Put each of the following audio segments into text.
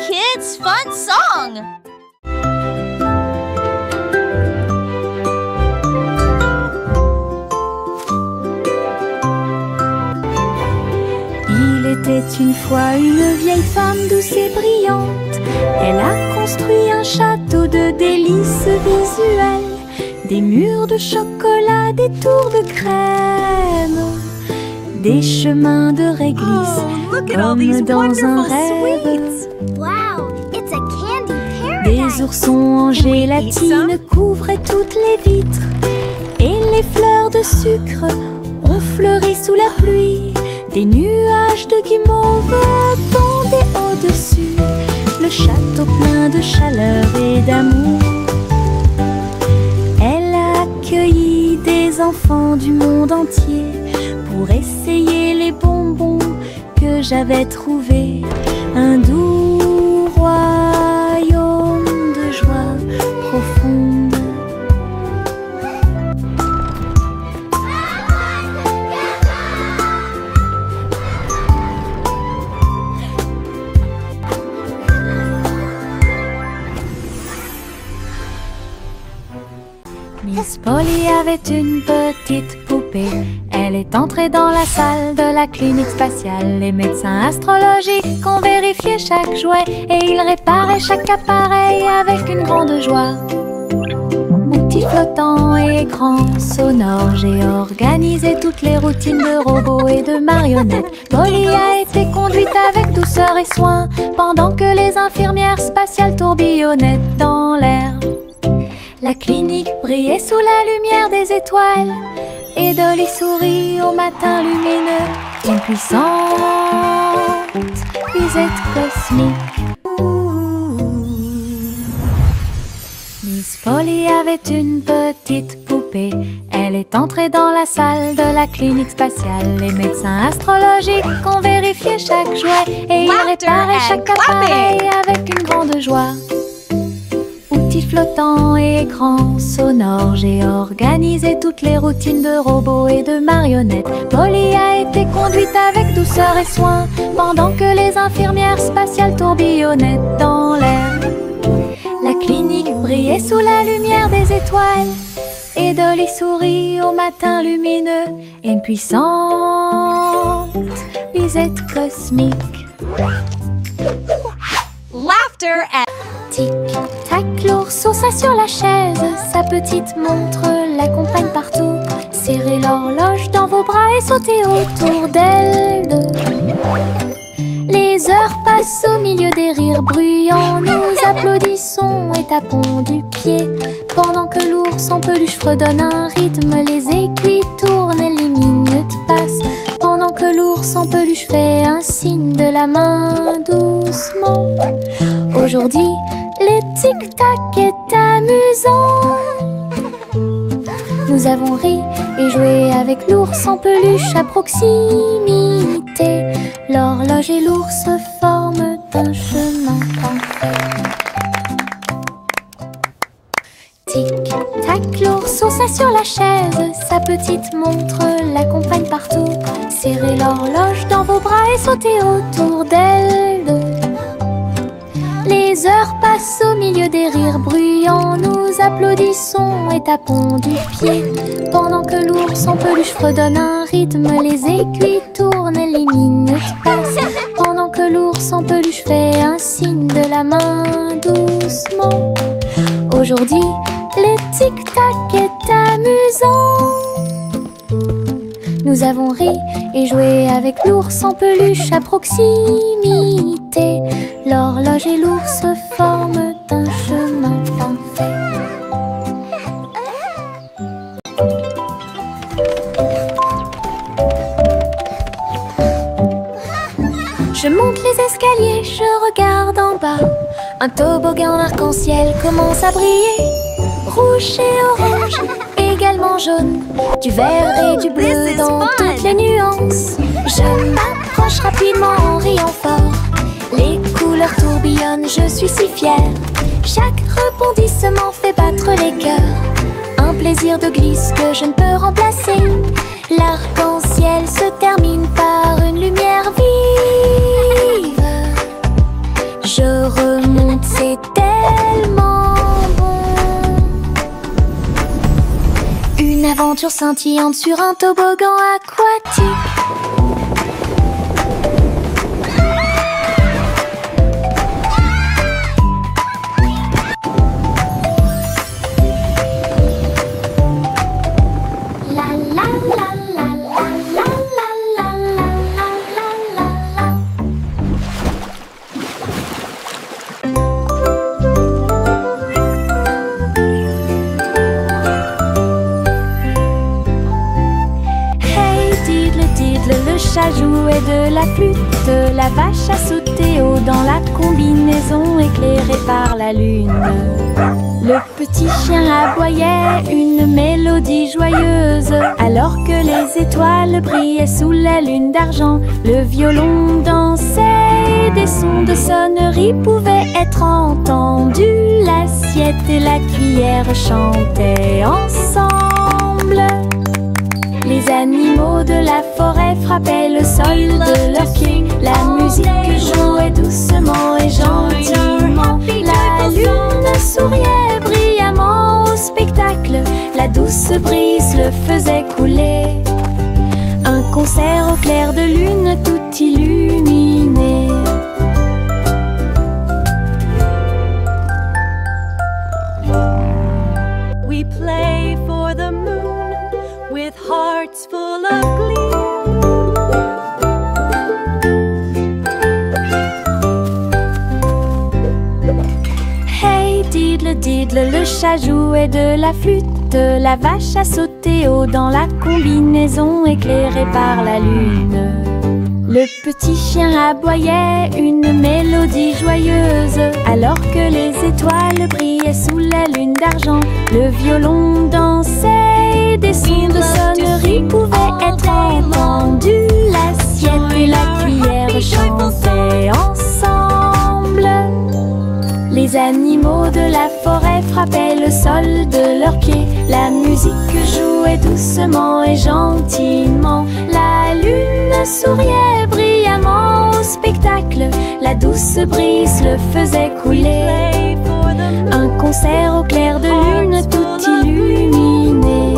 kids' fun song! Il était une fois une vieille femme douce et brillante. Elle a construit un château de délices visuelles, des murs de chocolat, des tours de crème, des chemins de réglisse, comme dans un rêve. Wow, it's a candy Des paradise. oursons en gélatine couvraient toutes les vitres, et les fleurs de sucre ont fleuri sous la pluie. Des nuages de guimauve pendaient au-dessus, le château plein de chaleur et d'amour. Elle a accueilli des enfants du monde entier pour essayer les bonbons que j'avais trouvés. Un doux royaume de joie profonde. Miss Polly avait une petite poupée. Elle est entrée dans la salle de la clinique spatiale. Les médecins astrologiques ont vérifié chaque jouet et ils réparaient chaque appareil avec une grande joie. Outils flottants et écrans sonores, j'ai organisé toutes les routines de robots et de marionnettes. Polly a été conduite avec douceur et soin pendant que les infirmières spatiales tourbillonnaient dans l'air. La clinique brillait sous la lumière des étoiles et Dolly sourit au matin lumineux. Une puissante visite cosmique. Miss Polly avait une petite poupée. Elle est entrée dans la salle de la clinique spatiale. Les médecins astrologiques ont vérifié chaque jouet et ils réparaient chaque appareil avec une grande joie. Outils flottants et écrans sonores, j'ai organisé toutes les routines de robots et de marionnettes. Polly a été conduite avec douceur et soin pendant que les infirmières spatiales tourbillonnaient dans l'air. La clinique brillait sous la lumière des étoiles et Dolly sourit au matin lumineux. Une puissante visite cosmique. Laughter at... Tic-tac, l'ourson s'assit sur la chaise, sa petite montre l'accompagne partout. Serrez l'horloge dans vos bras et sautez autour d'elle deux. Les heures passent au milieu des rires bruyants. Nous applaudissons et tapons du pied pendant que l'ours en peluche fredonne un rythme. Les aiguilles tournent et les minutes passent pendant que l'ours en peluche fait un signe de la main doucement. Aujourd'hui, le tic-tac est amusant. Nous avons ri et joué avec l'ours en peluche à proximité. L'horloge et l'ours forment un chemin parfait. Tic-tac, l'ourson s'assit sur la chaise, sa petite montre l'accompagne partout. Serrez l'horloge dans vos bras et sautez autour d'elle deux. Les heures passent au milieu des rires bruyants. Nous applaudissons et tapons du pied pendant que l'ours en peluche fredonne un rythme. Les aiguilles tournent et les minutes passent pendant que l'ours en peluche fait un signe de la main doucement. Aujourd'hui, le tic-tac est amusant. Nous avons ri et joué avec l'ours en peluche à proximité. L'horloge et l'ours forment un chemin parfait. Je monte les escaliers, je regarde en bas. Un toboggan arc-en-ciel commence à briller. Rouge et orange, également jaune, du vert et du bleu dans toutes les nuances. Je m'approche rapidement en riant fort. Les couleurs tourbillonnent, je suis si fière. Chaque rebondissement fait battre les cœurs. Un plaisir de glisse que je ne peux remplacer. L'arc-en-ciel se termine par une lumière vive. Je aventure scintillante sur un toboggan aquatique. Le chat jouait de la flûte, la vache a sauté haut dans la combinaison éclairée par la lune. Le petit chien aboyait une mélodie joyeuse, alors que les étoiles brillaient sous la lune d'argent. Le violon dansait, des sons de sonnerie pouvaient être entendus. L'assiette et la cuillère chantaient ensemble. Les animaux de la forêt frappaient le sol de leurs pieds. La musique jouait doucement et gentiment. La lune souriait brillamment au spectacle. La douce brise le faisait couler. Un concert au clair de lune tout illuminé. We play for the moon with hearts full of glee. Hey diddle diddle, le chat jouait de la flûte, la vache a sauté haut dans la combinaison éclairée par la lune. Le petit chien aboyait une mélodie joyeuse, alors que les étoiles brillaient sous la lune d'argent. Le violon dansait, des sons de sonnerie pouvaient être entendus. L'assiette et la cuillère chantaient ensemble. Les animaux de la forêt frappaient le sol de leurs pieds. La musique jouait doucement et gentiment. La lune souriait brillamment au spectacle. La douce brise le faisait couler. Un concert au clair de lune tout illuminé.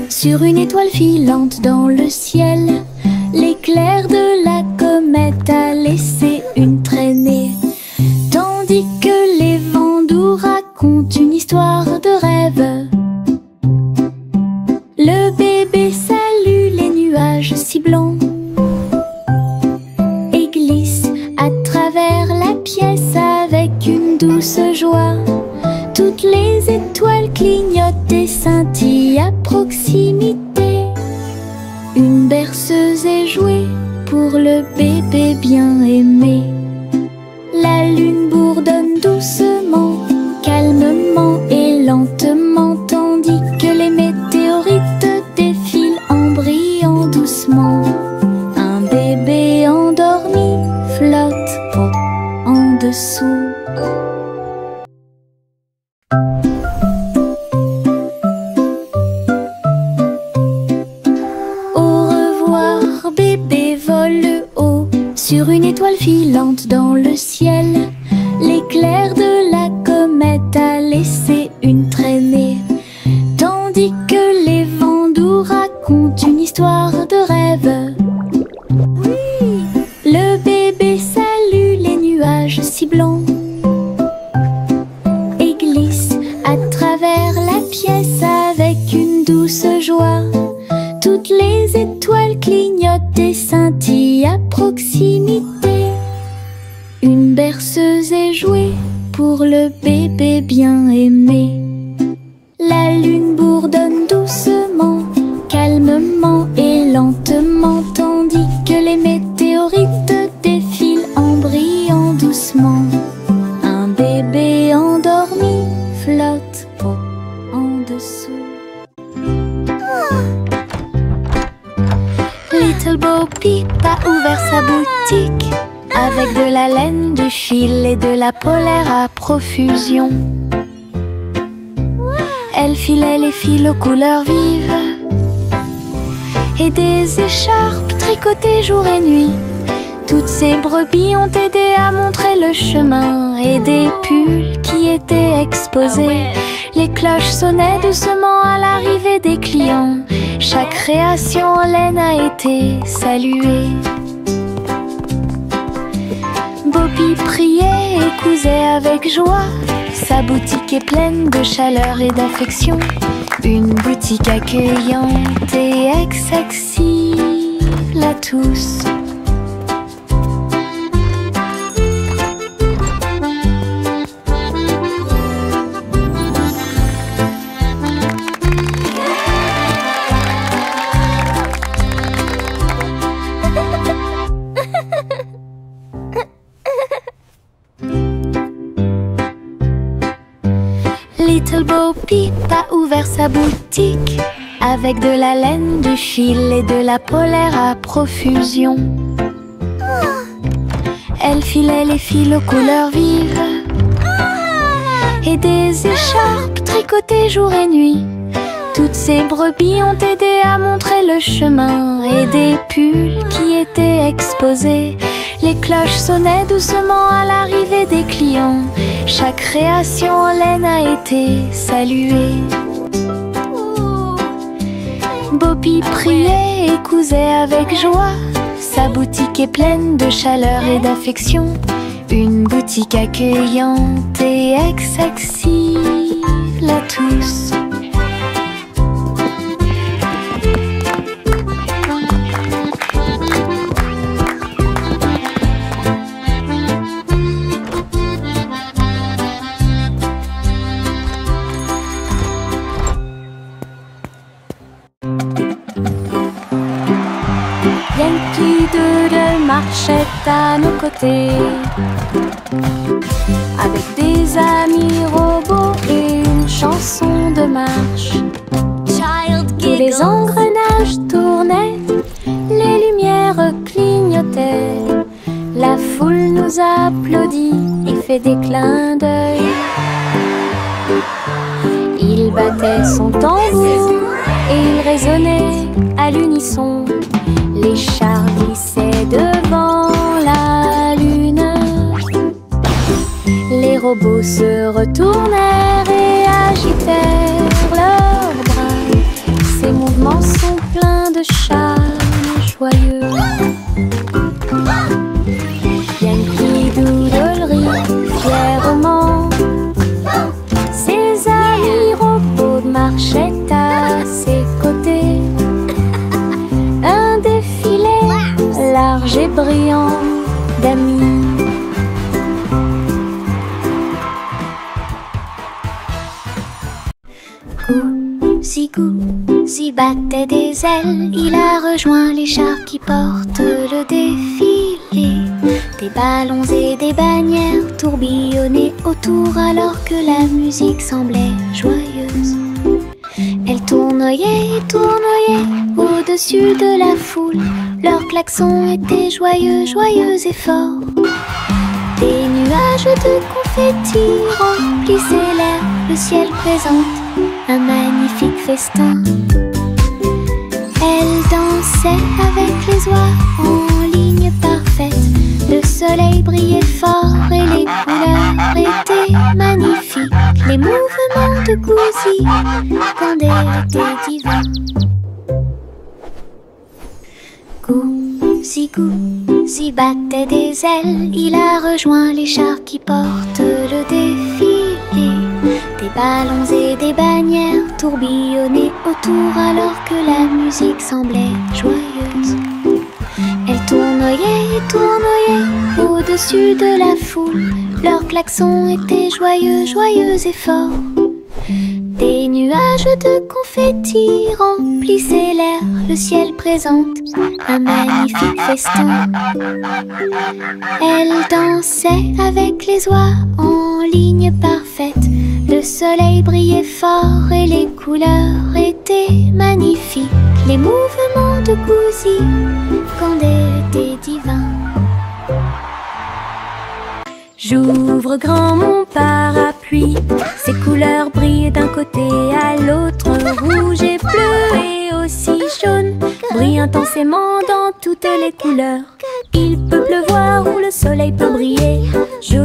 Sur une étoile filante dans le ciel, l'éclair de la comète a laissé une traînée, tandis que les vents doux racontent une histoire de rêve. Le bébé salue les nuages si blancs et glisse à travers la pièce avec une douce joie. Toutes les étoiles clignotent et scintillent à proximité. Une berceuse est jouée pour le bébé bien aimé. La lune bourdonne doucement, calmement et lentement, tandis que les météorites défilent en brillant doucement. Un bébé endormi flotte en dessous. Bébé vole haut sur une étoile filante dans le ciel. L'éclair de la comète a laissé une traînée, tandis que les vents doux racontent une histoire de rêve. Oui. Le bébé salue les nuages si blancs et glisse à travers la pièce avec une douce joie. Toutes les étoiles clignotent et scintillent à proximité. Une berceuse est jouée pour le bébé bien aimé. La lune bourdonne doucement, calmement et lentement, tandis que les météorites défilent en brillant doucement. Un bébé endormi flotte en dessous. Little Bo Peep a ouvert sa boutique avec de la laine, du fil et de la polaire à profusion. Elle filait les fils aux couleurs vives et des écharpes tricotées jour et nuit. Toutes ces brebis ont aidé à montrer le chemin et des pulls qui étaient exposés. Les cloches sonnaient doucement à l'arrivée des clients. Chaque création en laine a été saluée. Bobby priait et cousait avec joie. Sa boutique est pleine de chaleur et d'affection. Une boutique accueillante et accessible à tous. Little Bo Peep a ouvert sa boutique avec de la laine, du fil et de la polaire à profusion. Elle filait les fils aux couleurs vives et des écharpes tricotées jour et nuit. Toutes ces brebis ont aidé à montrer le chemin et des pulls qui étaient exposés. Les cloches sonnaient doucement à l'arrivée des clients. Chaque création en laine a été saluée. Bobby priait et cousait avec joie. Sa boutique est pleine de chaleur et d'affection. Une boutique accueillante et accessible à tous. Yankee Doodle marchait à nos côtés, avec des amis robots et une chanson de marche. Tous les engrenages tournaient, les lumières clignotaient. La foule nous applaudit et fait des clins d'œil. Il battait son tambour et il résonnait à l'unisson. Les chars glissaient devant la lune. Les robots se retournèrent et agitèrent leurs bras. Ces mouvements sont pleins de charme joyeux. Yankee Doodle rit fièrement. Ses amis robots marchaient à ses côtés. Un défilé large et brillant d'amis. Gousi battait des ailes, il a rejoint les chars qui portent le défilé. Des ballons et des bannières tourbillonnaient autour alors que la musique semblait joyeuse. Elle tournoyait et tournoyait au-dessus de la foule. Leurs klaxons étaient joyeux, joyeux et forts. Des nuages de confettis remplissaient l'air, le ciel présente un magnifique festin. Elle dansait avec les oies en ligne parfaite. Le soleil brillait fort et les couleurs étaient magnifiques. Les mouvements de Gousi quand elle était divin. Gousi battait des ailes, il a rejoint les chars qui portent le défilé. Des ballons et des bannières tourbillonnaient autour alors que la musique semblait joyeuse. Elle tournoyait et tournoyait au-dessus de la foule. Leurs klaxons étaient joyeux, joyeux et forts. Des nuages de confettis remplissaient l'air, le ciel présente un magnifique festin. Elle dansait avec les oies en ligne parfaite. Le soleil brillait fort et les couleurs étaient magnifiques. Les mouvements de Gousi quand elle était divin. J'ouvre grand mon parapluie parapluie. Ses couleurs brillent d'un côté à l'autre, rouge et bleu et aussi jaune, brille intensément dans toutes les couleurs. Il peut pleuvoir ou le soleil peut briller, je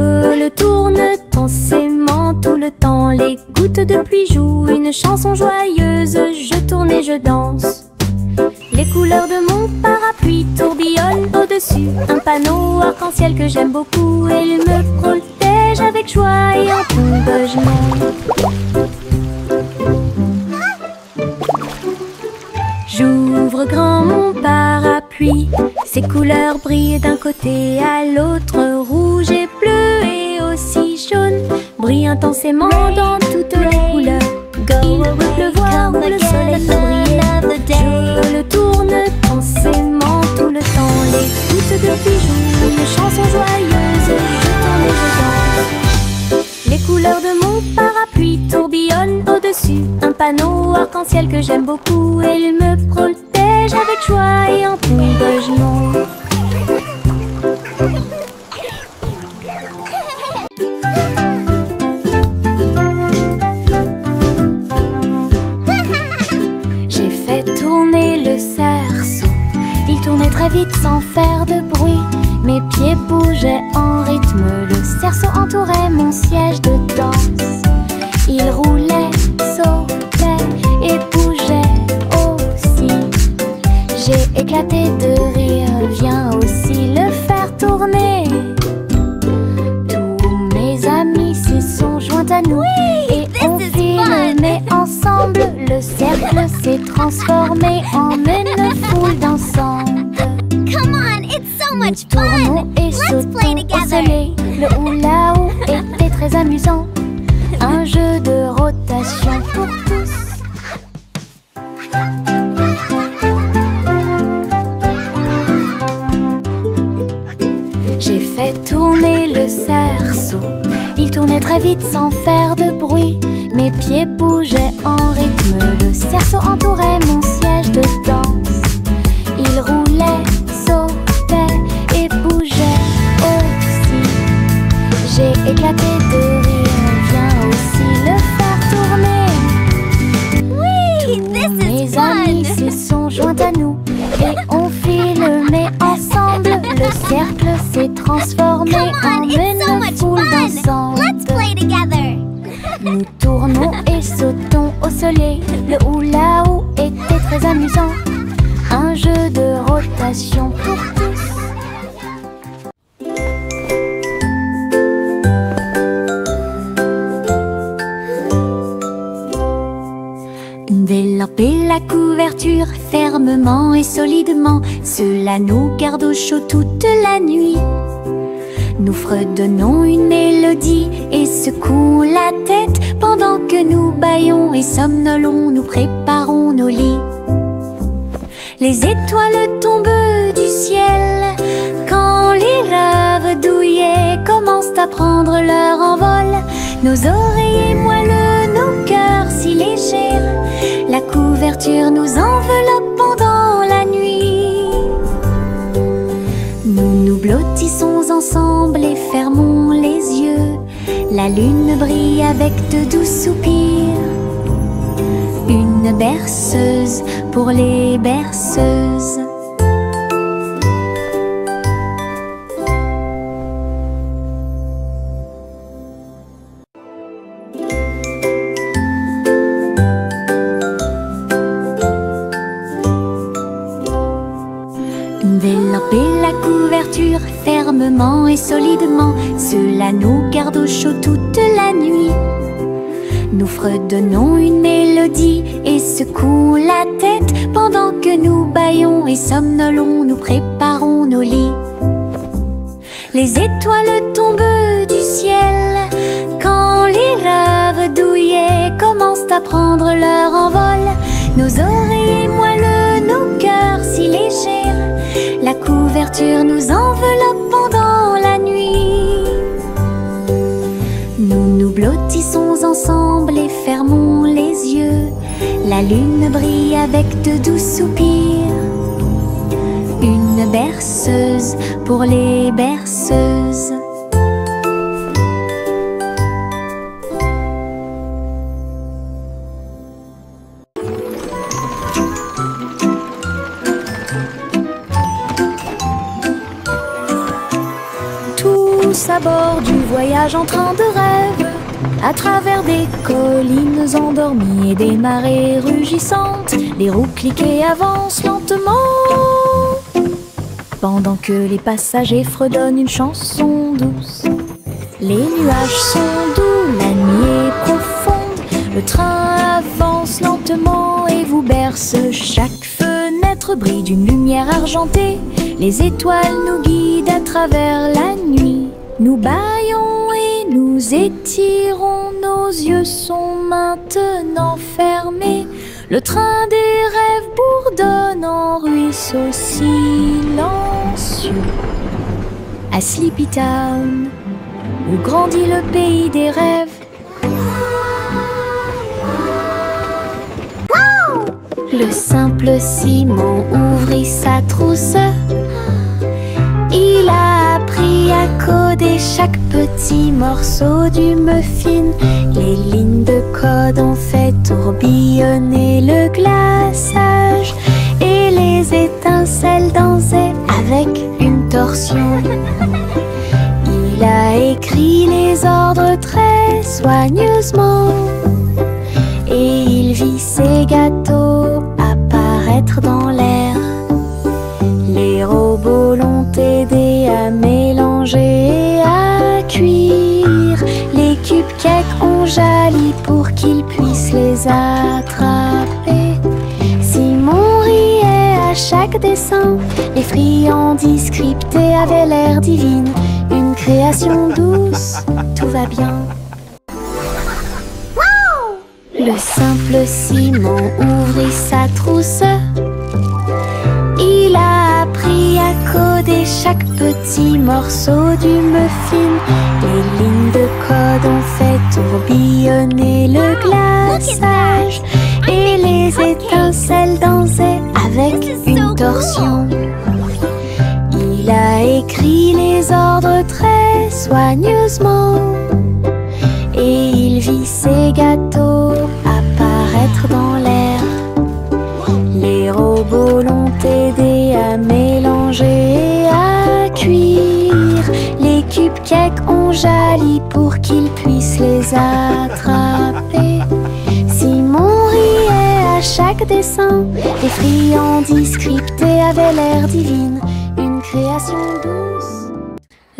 le tourne intensément tout le temps. Les gouttes de pluie jouent une chanson joyeuse, je tourne et je danse. Les couleurs de mon parapluie tourbillonnent au-dessus, un panneau arc-en-ciel que j'aime beaucoup. Et il me protège avec joie et en tombe je m'aime. J'ouvre grand mon parapluie, ses couleurs brillent d'un côté à l'autre, rouge et bleu et aussi jaune, brillent intensément dans toutes les couleurs. Il peut pleuvoir ou le soleil peut briller, je le tourne intensément tout le temps. Les gouttes de pluie jouent une chanson joyeuse, je tourne et je danse. Les couleurs de mon parapluie tourbillonnent au-dessus, un panneau arc-en-ciel que j'aime beaucoup. Et il me protège avec joie et en tombe je m'en. J'ai fait tourner le cerceau, il tournait très vite sans faire de bruit. Mes pieds bougeaient en rythme, le cerceau entourait mon siège de danse. Il roulait, sautait et bougeait aussi. J'ai éclaté de rire, viens aussi le faire tourner. Tous mes amis s'y sont joints à nous, et on filmait ensemble. Le cercle s'est transformé en une foule dansante. Come on, it's so Nous much tournons fun! et Let's play sautons au together! soleil. Le hula-hoop était très amusant, un jeu de rotation pour tous. J'ai fait tourner le cerceau, il tournait très vite sans faire de bruit. Mes pieds bougeaient en rythme, le cerceau entourait mon siège de danse. Il roulait, sautait et bougeait aussi. J'ai éclaté de rire, viens aussi le faire tourner. Whee! This is Mes amis fun! s'y sont joints à nous, et on filmait ensemble. Le cercle s'est transformé Come en on, it's so une much foule fun! Let's dansante. play together! Nous tournons et sautons au soleil. Le hula-hoop était très amusant, un jeu de rotation pour tous. Délamper la couverture fermement et solidement, cela nous garde au chaud toute la nuit. Nous fredonnons une mélodie et secouons la tête pendant que nous bâillons et somnolons, nous préparons nos lits. Les étoiles tombent du ciel quand les rêves douillets commencent à prendre leur envol. Nos oreillers moelleux, nos cœurs si légers, la couverture nous enveloppe pendant la nuit. Nous nous blottissons ensemble et fermons les yeux. La lune brille avec de doux soupirs. Une berceuse pour les berceuses. Délamper la couverture fermement et solidement, cela nous garde au chaud toute la nuit. Nous fredonnons une mélodie et secouons la tête pendant que nous bâillons et somnolons, nous préparons nos lits. Les étoiles tombent du ciel quand les rêves douillets commencent à prendre leur envol. Nos oreillers moelleux, nos cœurs si légers, la couverture nous enveloppe pendant la nuit. Nous nous blottissons ensemble et fermons les yeux. La lune brille avec de doux soupirs. Une berceuse pour les berceuses. à bord du voyage en train de rêve, à travers des collines endormies et des marées rugissantes. Les roues cliquent et avancent lentement, pendant que les passagers fredonnent une chanson douce. Les nuages sont doux, la nuit est profonde, le train avance lentement et vous berce. Chaque fenêtre brille d'une lumière argentée, les étoiles nous guident à travers la nuit. Nous bâillons et nous étirons, nos yeux sont maintenant fermés. Le train des rêves bourdonne en ruisseau silencieux. À Sleepy Town, où grandit le pays des rêves. Le simple Simon ouvrit sa trousse. Il a appris à coder chaque petit morceau du muffin. Les lignes de code ont fait tourbillonner le glaçage et les étincelles dansaient avec une torsion. Il a écrit les ordres très soigneusement et il vit ses gâteaux apparaître dans l'air. Les robots l'ont aidé à mélanger et à cuire. Les cupcakes ont jali pour qu'il puisse les attraper. Simon riait à chaque dessin. Les friandises scriptées avaient l'air divines. Une création douce, tout va bien. Le simple Simon ouvrit sa trousse. Il a appris à coder chaque petit morceau du muffin. Les lignes de code ont fait tourbillonner le glaçage et les étincelles dansaient avec une torsion. Il a écrit les ordres très soigneusement et il vit ses gâteaux apparaître dans l'air. Les robots l'ont aidé à mélanger et à cuire. Les cupcakes ont jali pour qu'il puisse les attraper. Simon riait à chaque dessin. Les friandises scriptées avaient l'air divines. Une création douce.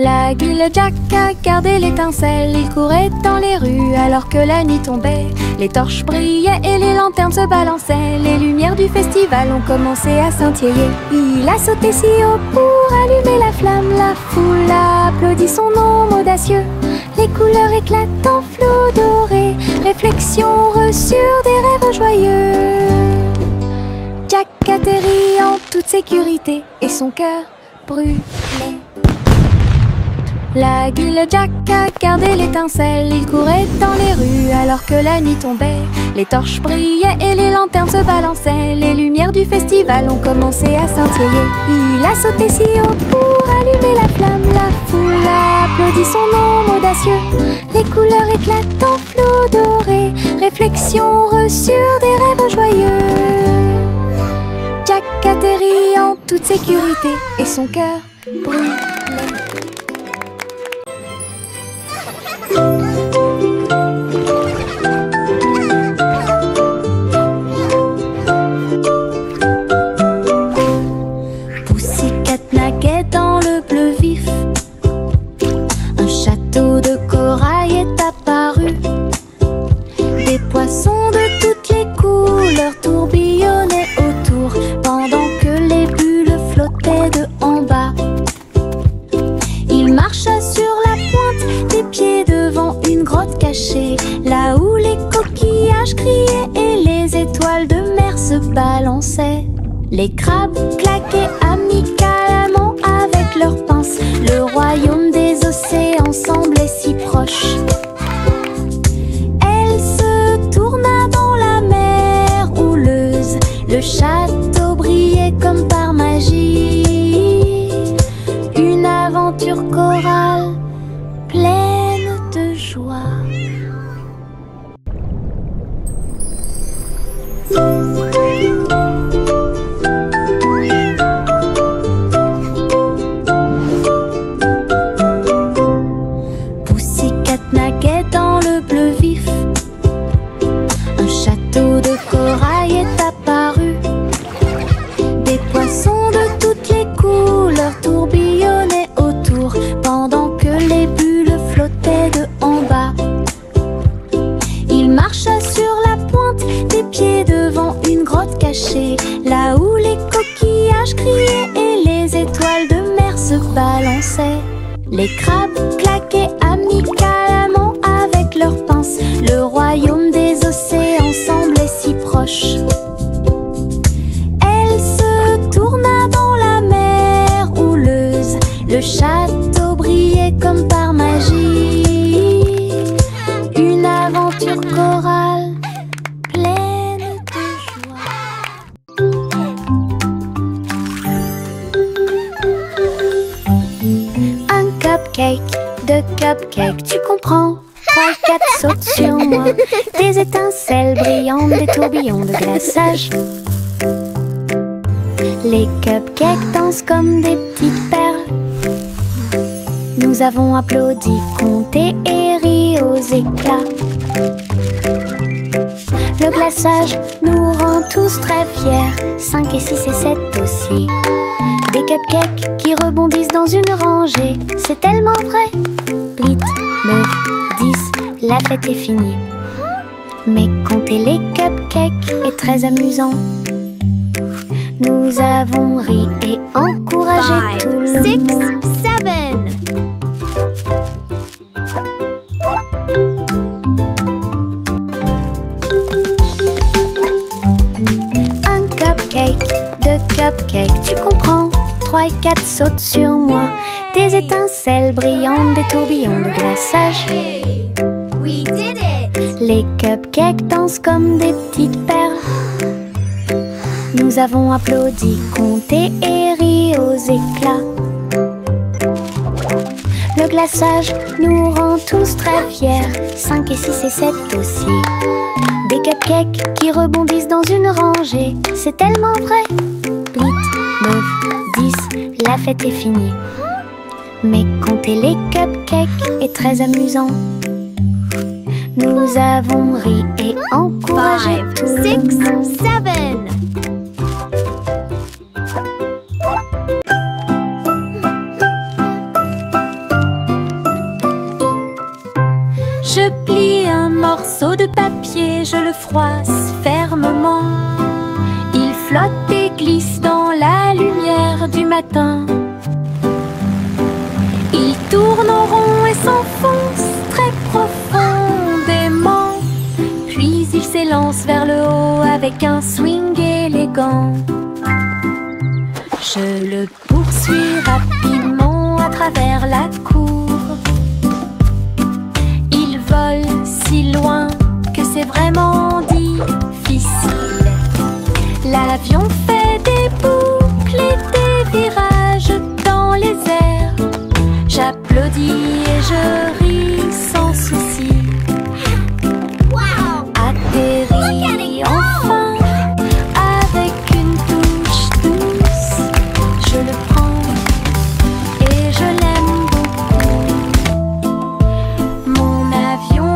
La guille Jack a gardé l'étincelle. Il courait dans les rues alors que la nuit tombait. Les torches brillaient et les lanternes se balançaient. Les lumières du festival ont commencé à scintiller. Il a sauté si haut pour allumer la flamme. La foule a applaudi son nom audacieux. Les couleurs éclatent en flot doré. Réflexion reçue des rêves joyeux. Jack atterrit en toute sécurité et son cœur brûlait. La guille Jack a gardé l'étincelle. Il courait dans les rues alors que la nuit tombait. Les torches brillaient et les lanternes se balançaient. Les lumières du festival ont commencé à scintiller. Il a sauté si haut pour allumer la flamme. La foule a applaudi son nom audacieux. Les couleurs éclatent en flot doré. Réflexion reçue des rêves joyeux. Jack atterrit en toute sécurité et son cœur brûlait. Pussycat naguait dans le bleu vif. Un château de corail est apparu. Des poissons de toutes les couleurs tourbillonnaient autour, pendant que les bulles flottaient de en bas. Il marcha sur la pointe des pieds devant une grotte cachée, là où les coquillages criaient et les étoiles de mer se balançaient. Les crabes claquaient amicalement avec leurs pinces. Le royaume des océans semblait si proche. Elle se tourna dans la mer houleuse. Le château brillait comme par magie. Une aventure chorale pleine de joie. dansaient. Les crabes claquaient amicalement avec leurs pinces. Le royaume des océans semblait si proche. Elle se tourna dans la mer houleuse. Le château brillait comme par magie. Une aventure chorale pleine de joie. Un cupcake, deux cupcakes, tu comprends? 3, 4 sautent sur moi. Des étincelles brillantes, des tourbillons de glaçage. Les cupcakes dansent comme des petites perles. Nous avons applaudi, compté et ri aux éclats. Le glaçage nous rend tous très fiers. 5 et 6 et 7 aussi. Des cupcakes qui rebondissent dans une rangée. C'est tellement vrai. 8, 9, 10, la fête est finie. Mais compter les cupcakes est très amusant. Nous avons ri et encouragé 5, tout le 6, monde. 7. Un cupcake, deux cupcakes, tu comprends? 3 et 4 sautent sur moi. Des étincelles brillantes, des tourbillons de glaçage. Hey, we did it. Les cupcakes dansent comme des petites perles. Nous avons applaudi, compté et ri aux éclats. Le glaçage nous rend tous très fiers. 5 et 6 et 7 aussi. Des cupcakes qui rebondissent dans une rangée. C'est tellement vrai. 8, 9, 10, la fête est finie. Mais compter les cupcakes est très amusant. Nous avons ri et encouragé 5, tout le 6, monde. 7. Je plie un morceau de papier, je le froisse fermement. Il flotte et glisse dans la lumière du matin. Il tourne en rond et s'enfonce très profondément. Puis il s'élance vers le haut avec un swing élégant. Je le poursuis rapidement à travers la cour. Il vole si loin que c'est vraiment difficile. L'avion fait des boucles et des virages dans les airs. J'applaudis et je ris sans souci. Wow. Atterri enfin avec une touche douce. Je le prends et je l'aime beaucoup. Mon avion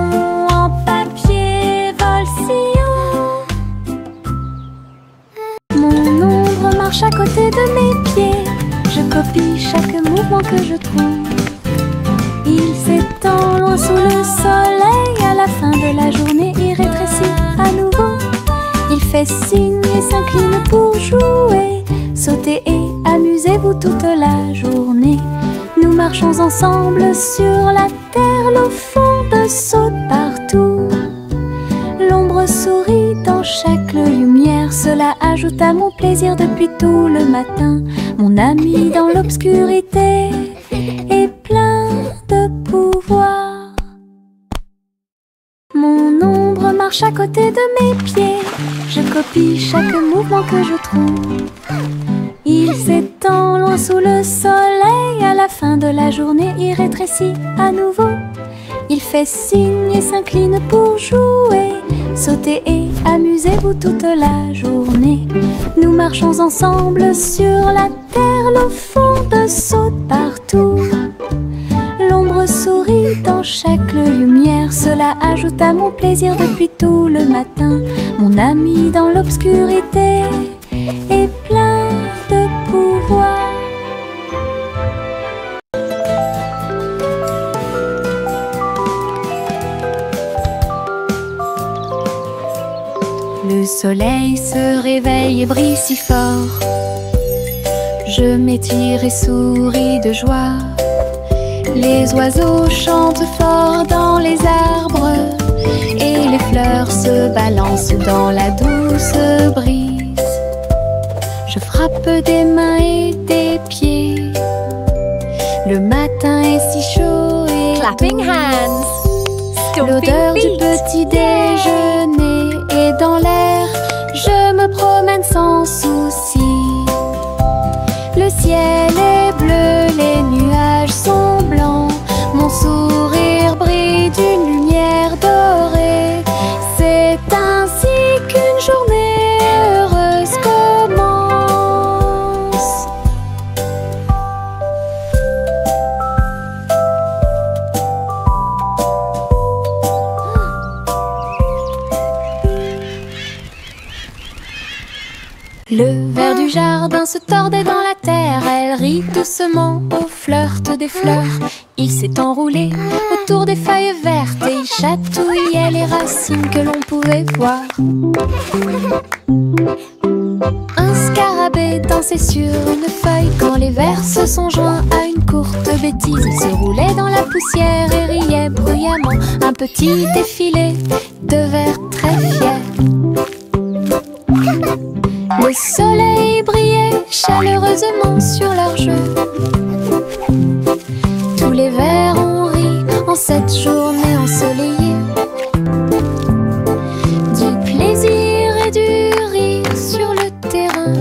en papier vole si haut. Mon ombre marche à côté de mes pieds. Je copie chaque mouvement que je trouve. Il s'étend loin sous le soleil. À la fin de la journée, il rétrécit à nouveau. Il fait signe et s'incline pour jouer. Sautez et amusez-vous toute la journée. Nous marchons ensemble sur la terre. L'eau fonde saute partout. L'ombre sourit dans chaque lumière. Cela ajoute à mon plaisir depuis tout le matin. Mon ami dans l'obscurité est plein de pouvoir. Mon ombre marche à côté de mes pieds. Je copie chaque mouvement que je trouve. Il s'étend loin sous le soleil. À la fin de la journée, il rétrécit à nouveau. Il fait signe et s'incline pour jouer. Sautez et amusez-vous toute la journée. Nous marchons ensemble sur la terre. L'eau fonde saute partout. L'ombre sourit dans chaque lumière. Cela ajoute à mon plaisir depuis tout le matin. Mon ami dans l'obscurité est plein de pouvoir. Le soleil se réveille et brille si fort. Je m'étire et souris de joie. Les oiseaux chantent fort dans les arbres et les fleurs se balancent dans la douce brise. Je frappe des mains et des pieds. Le matin est si chaud et Clapping hands. l'odeur du petit déjeuner est dans l'air. Je me promène sans souci. Le ciel est bleu, les nuages sont blancs. Mon sourire brille d'une lumière dorée. C'est ainsi qu'une journée heureuse commence. Le ver du jardin se tordait dans la terre. Elle rit doucement au flirt des fleurs. Il s'est enroulé autour des feuilles vertes et il chatouillait les racines que l'on pouvait voir. Un scarabée dansait sur une feuille quand les vers se sont joints à une courte bêtise. Il se roulait dans la poussière et riait bruyamment. Un petit défilé de vers très fiers. Le soleil brillait chaleureusement sur leur jeu. Tous les vers ont ri en cette journée ensoleillée. Du plaisir et du rire sur le terrain.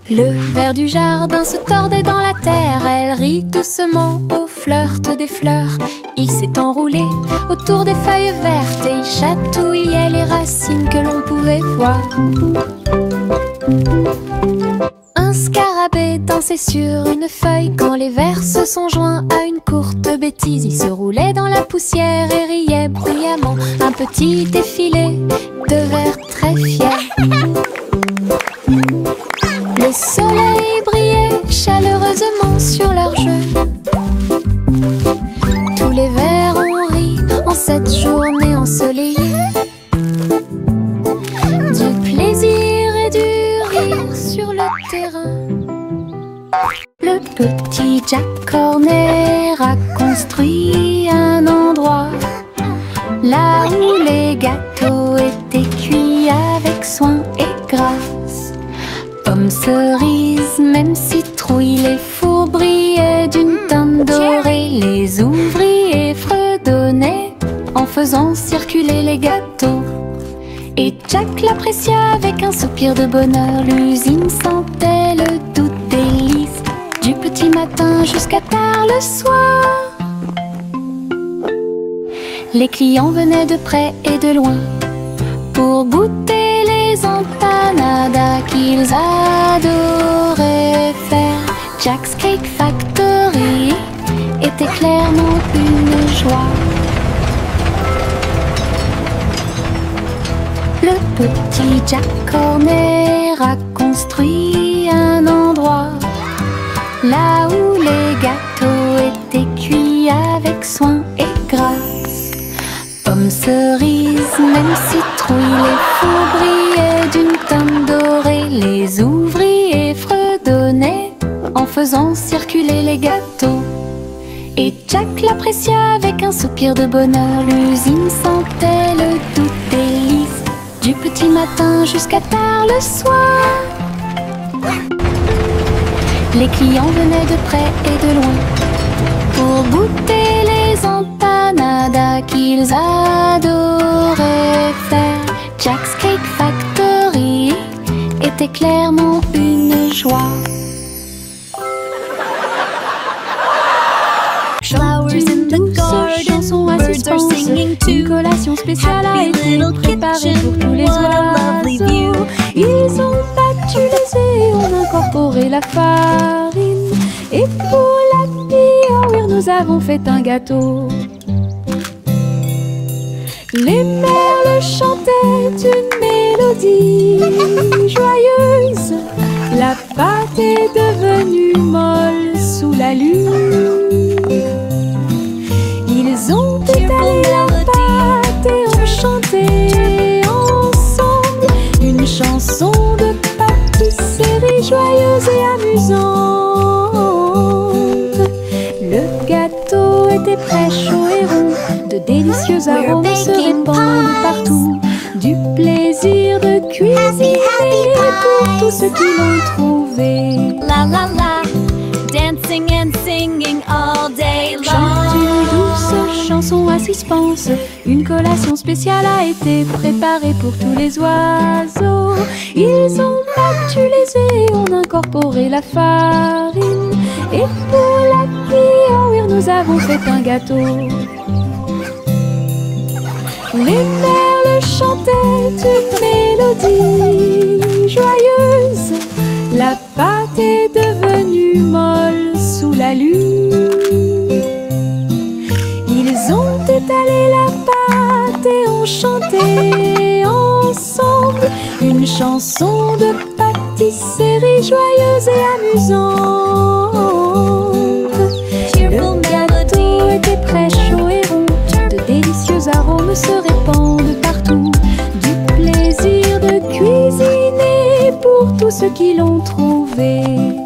Le ver du jardin se tordait dans la terre. Elle rit doucement au flirt des fleurs. Il s'est enroulé autour des feuilles vertes et il chatouillait les racines que l'on pouvait voir. Un scarabée dansait sur une feuille quand les vers se sont joints à une courte bêtise. Il se roulait dans la poussière et riait bruyamment. Un petit défilé de vers très fiers. Le soleil brillait chaleureusement sur leur jeu. Tous les vers ont ri en cette journée ensoleillée. Du plaisir et du rire sur le terrain. Le petit Jack Horner a construit un endroit là où les gâteaux étaient cuits avec soin et grâce. Pommes, cerises, même citrouilles, les fours brillaient d'une teinte dorée. Les ouvriers fredonnaient en faisant circuler les gâteaux. Et Jack l'apprécia avec un soupir de bonheur. L'usine sentait le doux délice du petit matin jusqu'à tard le soir. Les clients venaient de près et de loin pour goûter les empanadas qu'ils adoraient faire. Jack's Cake Factory était clairement une joie. Le petit Jack Horner a construit un endroit là où les gâteaux étaient cuits avec soin et grâce. Pommes, cerises, même citrouilles, les fours brillaient d'une teinte dorée. Les ouvriers fredonnaient en faisant circuler les gâteaux. Et Jack l'apprécia avec un soupir de bonheur. L'usine sentait le doux délice du petit matin jusqu'à tard le soir. Les clients venaient de près et de loin pour goûter les empanadas qu'ils adoraient faire. Jack's Cake Factory était clairement une joie. Flowers in the garden, birds are singing too. Une collation spéciale a été préparée pour tous les oiseaux. Ils ont battu les œufs et ont incorporé la farine. Et pour l'happy hour, nous avons fait un gâteau. Les merles chantaient une mélodie joyeuse. La pâte est devenue molle sous la lune. Ils ont étalé la pâte et ont chanté ensemble une chanson de pâtisserie joyeuse et amusante. prêt chaud et rond. De délicieux arômes se répandent partout. Du plaisir de cuisiner pour tous ceux qui l'ont trouvé. La la la, dancing and singing all day long. Chante une douce chanson à suspense. Une collation spéciale a été préparée pour tous les oiseaux. Ils ont battu les œufs et ont incorporé la farine. Et pour l'accueillir, nous avons fait un gâteau. Les merles chantaient une mélodie joyeuse. La pâte est devenue molle sous la lune. Ils ont étalé la pâte et ont chanté ensemble une chanson de pâtisserie joyeuse et amusante. Le gâteau était prêt, chaud et rond. De délicieux arômes se répandent partout. Du plaisir de cuisiner pour tous ceux qui l'ont trouvé.